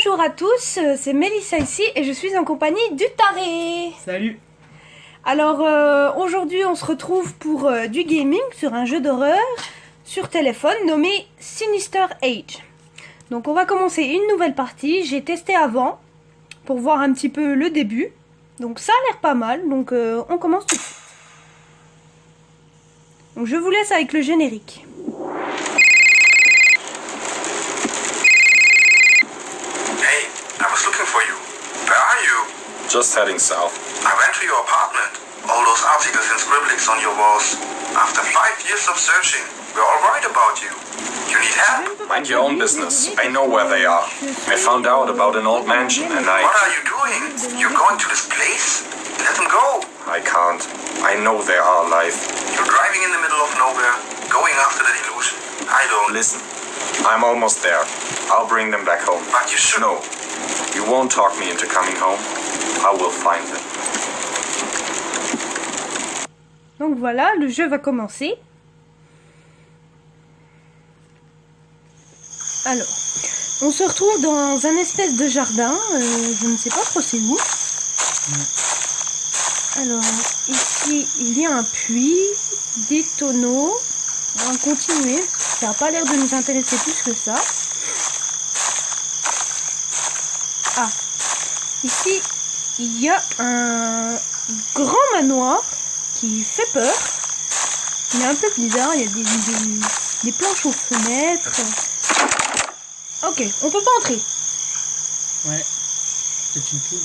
Bonjour à tous, c'est Mélissa ici et je suis en compagnie du Taré. Salut. Alors aujourd'hui on se retrouve pour du gaming sur un jeu d'horreur sur téléphone nommé Sinister Age. Donc on va commencer une nouvelle partie, j'ai testé avant pour voir un petit peu le début. Donc ça a l'air pas mal, donc on commence tout de suite. Donc je vous laisse avec le générique. I was looking for you. Where are you? Just heading south. I went to your apartment. All those articles and scribblings on your walls. After 5 years of searching, we're all worried about you. You need help? Mind your own business. I know where they are. I found out about an old mansion and What are you doing? You're going to this place? Let them go. I can't. I know they are alive. You're driving in the middle of nowhere, going after the delusion. I don't. Listen, I'm almost there. I'll bring them back home. But you should. No, you won't talk me into coming home. I will find them. Donc voilà, le jeu va commencer. Alors, on se retrouve dans un espèce de jardin, je ne sais pas trop c'est où. Alors, ici, il y a un puits, des tonneaux. On va continuer, ça n'a pas l'air de nous intéresser plus que ça. Ah, ici, il y a un grand manoir qui fait peur. Il est un peu bizarre, il y a des planches aux fenêtres. Ok, on peut pas entrer. Ouais. Peut-être une clé.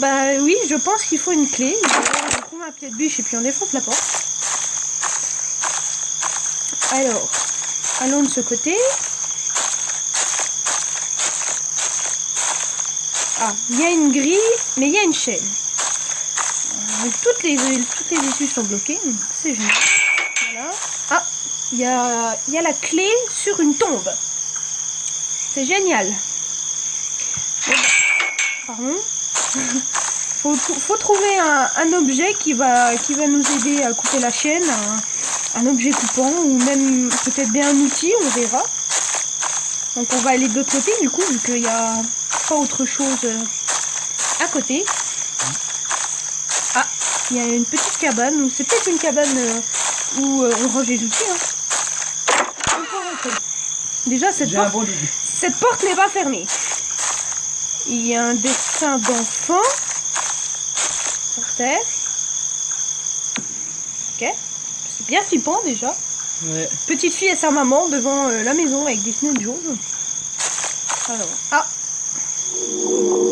Bah oui, je pense qu'il faut une clé. On trouve un pied de biche et puis on défonce la porte. Alors, allons de ce côté. Ah, il y a une grille, mais il y a une chaîne. Toutes les issues sont bloquées, c'est génial. Voilà. Ah, il y a la clé sur une tombe. C'est génial. Bon, pardon. faut trouver un objet qui va nous aider à couper la chaîne, un objet coupant ou même peut-être bien un outil, on verra. Donc on va aller de l'autre côté du coup vu qu'il n'y a pas autre chose à côté. Ah, il y a une petite cabane, ou c'est peut-être une cabane où on range les outils. Hein. On peut rentrer. Déjà cette porte n'est pas fermée. Il y a un dessin d'enfant par terre. Ok. C'est bien flippant déjà. Ouais. Petite fille et sa maman devant la maison avec des fenêtres jaunes. Alors, ah,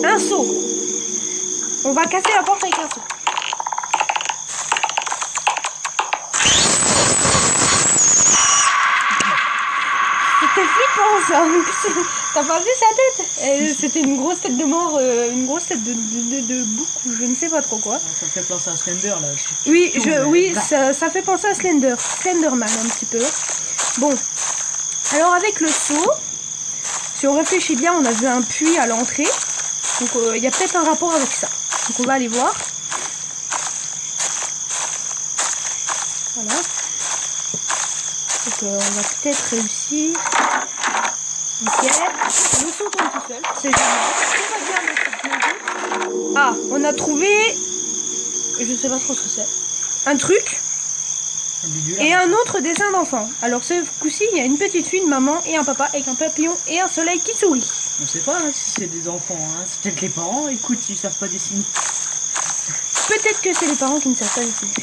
un seau. On va casser la porte avec un seau. C'était flippant ça. T'as pas vu sa tête? C'était une grosse tête de mort, une grosse tête de bouc ou je ne sais pas trop quoi. Ça fait penser à Slender là. Oui, ça fait penser à Slenderman un petit peu. Bon, alors avec le seau, si on réfléchit bien, on a vu un puits à l'entrée. Donc il y a peut-être un rapport avec ça. Donc on va aller voir. Voilà. Donc on va peut-être réussir. Ok. Le seau tombe tout seul. C'est génial. Ah, on a trouvé. Je sais pas trop ce que c'est. Un truc. Et un autre dessin d'enfant. Alors ce coup-ci, il y a une petite fille, une maman et un papa avec un papillon et un soleil qui sourit. On sait pas hein, si c'est des enfants, hein. C'est peut-être les parents, écoute, ils savent pas dessiner. Peut-être que c'est les parents qui ne savent pas dessiner.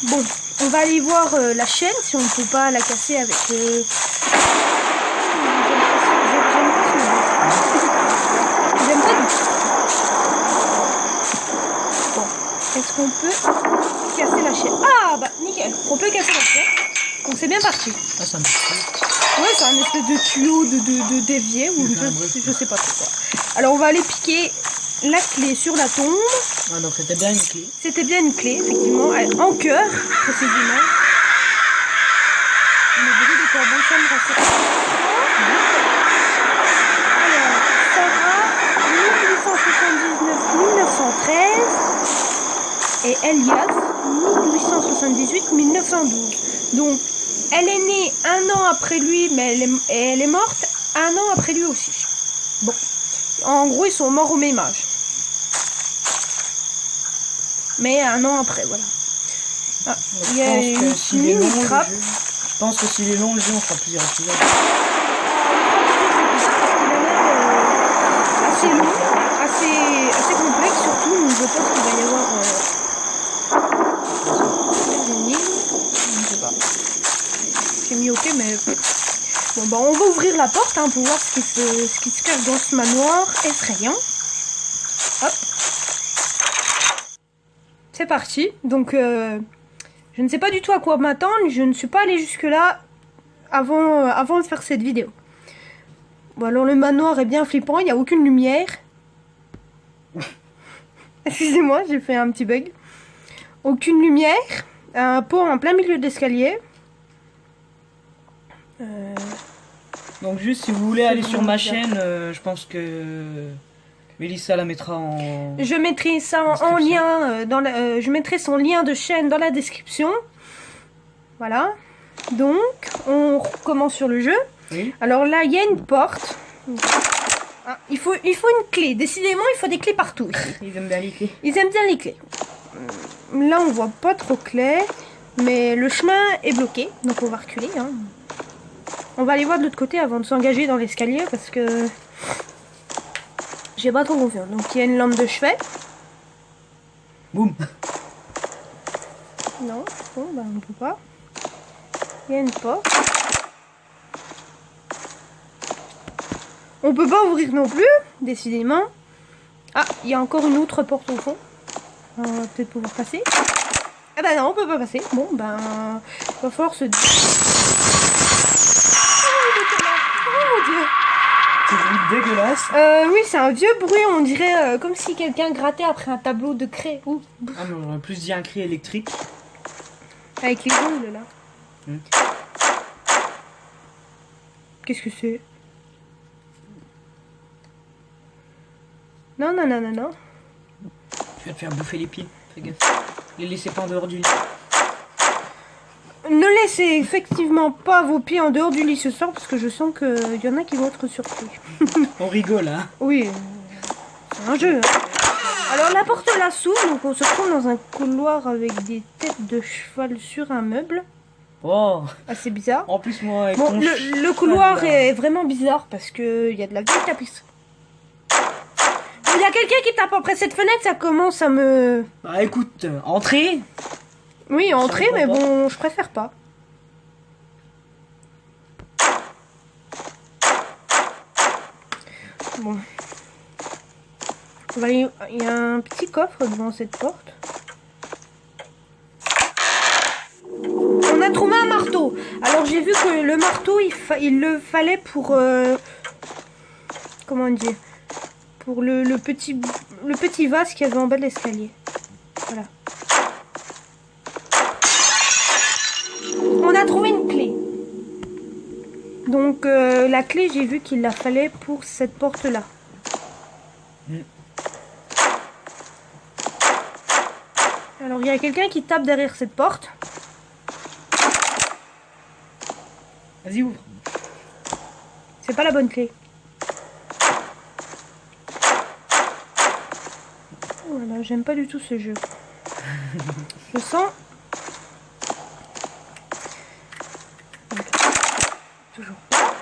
Bon, on va aller voir la chaîne si on ne peut pas la casser avec... J'aime pas du tout. Bon, est-ce qu'on peut casser la chaîne? Ah bah nickel, on peut casser la chaîne. Donc c'est bien parti. Ah, ça me fait. Ouais, c'est un espèce de tuyau de dévier ou je sais pas trop quoi. Alors on va aller piquer la clé sur la tombe. Ah, donc c'était bien une clé. C'était bien une clé, effectivement, en cœur, précisément. Le bruit des corbeaux, ça me rassure. Alors, Sarah, 1879-1913 et Elias, 1878-1912. Donc, elle est née un an après lui, mais elle est morte un an après lui aussi. Bon. En gros, ils sont morts au même âge. Mais un an après, voilà. Ah, il y a une mini trappe. Je pense que s'il est long le jeu, on fera plusieurs épisodes. Assez long, assez complexe surtout. Donc je pense qu'il va y avoir des énigmes. Je sais pas. J'ai mis OK, mais bon bah on va ouvrir la porte hein, pour voir ce qui se cache dans ce manoir effrayant. Hop. C'est parti. Donc je ne sais pas du tout à quoi m'attendre. Je ne suis pas allée jusque là avant de faire cette vidéo. Bon, alors le manoir est bien flippant, il n'y a aucune lumière. Excusez-moi, j'ai fait un petit bug. Aucune lumière. Un pot en plein milieu de l'escalier. Donc juste si vous voulez aller sur ma chaîne, je pense que Mélissa la mettra en... Je mettrai ça en lien, je mettrai son lien de chaîne dans la description. Voilà. Donc, on recommence sur le jeu. Oui. Alors là, il y a une porte. Ah, il faut une clé. Décidément, il faut des clés partout. Ils aiment bien les clés. Ils aiment bien les clés. Là, on voit pas trop clair. Mais le chemin est bloqué. Donc, on va reculer. Hein. On va aller voir de l'autre côté avant de s'engager dans l'escalier. Parce que j'ai pas trop confiance. Donc, il y a une lampe de chevet. Boum. Non, bon, bah, on peut pas. Il y a une porte. On peut pas ouvrir non plus, décidément. Ah, il y a encore une autre porte au fond. On va peut-être pouvoir passer. Ah bah non, on peut pas passer. Bon, ben, il va falloir se... Oh mon dieu. C'est un bruit dégueulasse. Oui, c'est un vieux bruit, on dirait comme si quelqu'un grattait après un tableau de craie. Ouh. Ah mais on aurait plus dit un cri électrique. Avec les ongles là. Qu'est-ce que c'est? Non, non, non, non, non. Tu vas te faire bouffer les pieds, fais gaffe. Les laissez pas en dehors du lit. Ne laissez effectivement pas vos pieds en dehors du lit ce soir parce que je sens qu'il y en a qui vont être surpris. On rigole hein. Oui, c'est un jeu. Alors la porte là s'ouvre, donc on se trouve dans un couloir avec des têtes de cheval sur un meuble. Oh. Assez bizarre. En plus moi avec Bon, mon le couloir est vraiment bizarre parce que il y a de la vieille tapisserie. Il y a quelqu'un qui tape après cette fenêtre, ça commence à me... Ah écoute, entrez. Oui, entrer, mais bon, je préfère pas. Bon. Il y a un petit coffre devant cette porte. On a trouvé un marteau. Alors j'ai vu que le marteau, il le fallait pour... comment dire? Pour le petit vase qu'il y avait en bas de l'escalier. Voilà. On a trouvé une clé. Donc la clé, j'ai vu qu'il la fallait pour cette porte-là. Alors il y a quelqu'un qui tape derrière cette porte. Vas-y ouvre. C'est pas la bonne clé. Voilà, j'aime pas du tout ce jeu. Je sens... Toujours pas.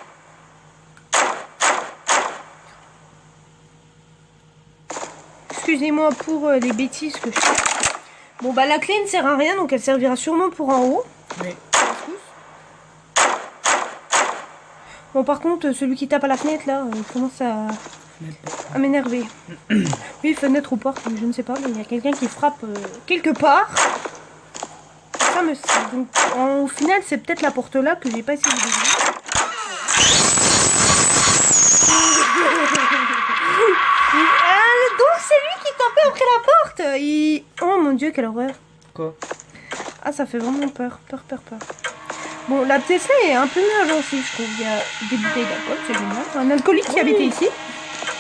Excusez-moi pour les bêtises que je fais. Bon bah la clé ne sert à rien, donc elle servira sûrement pour en haut. Oui. Bon par contre, celui qui tape à la fenêtre là, il commence à m'énerver. Oui, fenêtre ou porte, je ne sais pas, mais il y a quelqu'un qui frappe quelque part. Ça me sert. Donc au final, c'est peut-être la porte là que j'ai pas essayé d'ouvrir. Donc c'est lui qui tapait après la porte. Oh mon dieu, quelle horreur. Quoi? Ah, ça fait vraiment peur. Peur. Bon, la pièce là est un peu mieux avancée, je trouve. Il y a des bouteilles d'alcool, c'est génial. Un alcoolique qui habitait ici.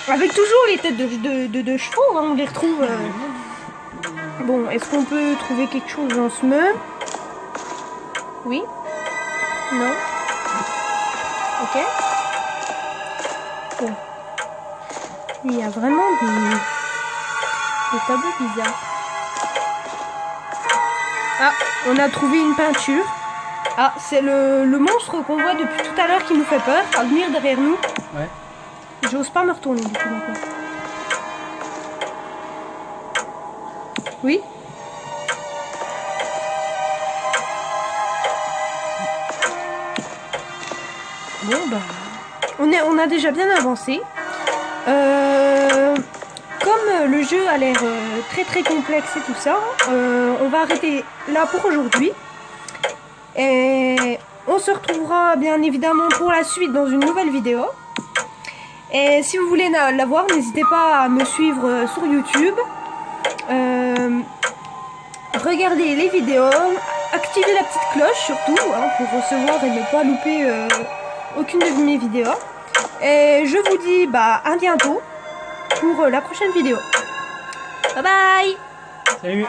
Avec toujours les têtes de chevaux, hein, on les retrouve. Bon, est-ce qu'on peut trouver quelque chose dans ce meuble? Oui? Non? Ok. Bon. Il y a vraiment des tableaux bizarres. Ah, on a trouvé une peinture. Ah, c'est le monstre qu'on voit depuis tout à l'heure qui nous fait peur, à venir derrière nous. Ouais. J'ose pas me retourner du coup maintenant. Oui. Bon bah, on a déjà bien avancé. Comme le jeu a l'air très complexe et tout ça, on va arrêter là pour aujourd'hui. Et on se retrouvera bien évidemment pour la suite dans une nouvelle vidéo. Et si vous voulez la voir, n'hésitez pas à me suivre sur YouTube. Regardez les vidéos, activez la petite cloche surtout hein, pour recevoir et ne pas louper aucune de mes vidéos. Et je vous dis à bientôt pour la prochaine vidéo. Bye bye. Salut.